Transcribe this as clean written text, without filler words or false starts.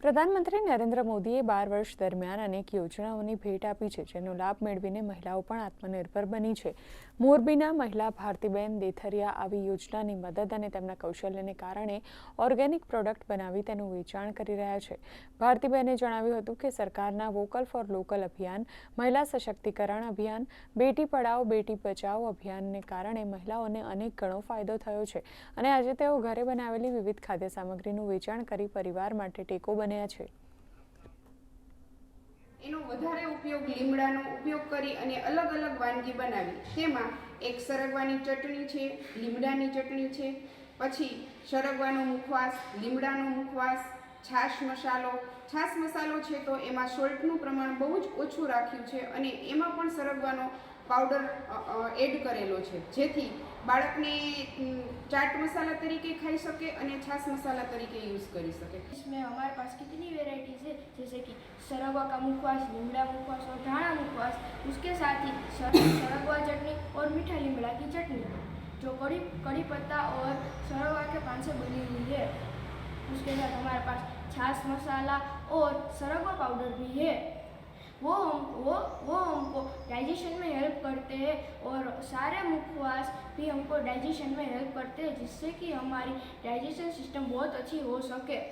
પ્રધાનમંત્રી નરેન્દ્ર મોદીએ 12 વર્ષ દરમિયાન અનેક યોજનાઓની ભેટ આપી છે, જેનો લાભ મેળવીને મહિલાઓ પણ આત્મનિર્ભર બની છે. મોરબીના મહિલા ભારતીબેન દેથરિયા આવી યોજનાની મદદ અને તેમના કૌશલ્યને કારણે ઓર્ગેનિક પ્રોડક્ટ બનાવી તેનું વેચાણ કરી રહ્યા છે. ભારતીબેને જણાવ્યું હતું કે સરકારના વોકલ ફોર લોકલ અભિયાન, મહિલા સશક્તિકરણ અભિયાન, બેટી પઢાઓ બેટી બચાવો અભિયાનને કારણે મહિલાઓને અનેક ગણો ફાયદો થયો છે અને આજે તેઓ ઘરે બનાવેલી વિવિધ ખાદ્ય સામગ્રીનું વેચાણ કરી પરિવાર માટે ટેકો બન્યા છે. એનો વધારે ઉપયોગ લીમડાનો ઉપયોગ કરી અને અલગ અલગ વાનગી બનાવી. તેમાં એક સરગવાની ચટણી છે, લીમડાની ચટણી છે, પછી સરગવાનો મુખવાસ, લીમડાનો મુખવાસ, છાશ મસાલો છે તો એમાં સોલ્ટનું પ્રમાણ બહુ જ ઓછું રાખ્યું છે અને એમાં પણ સરગવાનો પાવડર એડ કરેલો છે, જેથી બાળકને चाट मसाला तरीके खाई सके और छाछ मसाला तरीके यूज़ कर सके। इसमें हमारे पास कितनी वेराइटीज़ है, जैसे कि सरगवा का मुखवास, लीमड़ा मुखवास और धाना मुखवास। उसके साथ ही सरगवा चटनी और मीठा लीमड़ा की चटनी, जो कड़ी पत्ता और सरगवा के पान से बनी हुई है। उसके साथ हमारे पास छाछ मसाला और सरगवा पाउडर भी है। वो हमको डाइजेशन में हेल्प करते हैं और सारे मुखवास भी हमको डाइजेशन में हेल्प करते हैं, जिससे कि हमारी डाइजेशन सिस्टम बहुत अच्छी हो सके।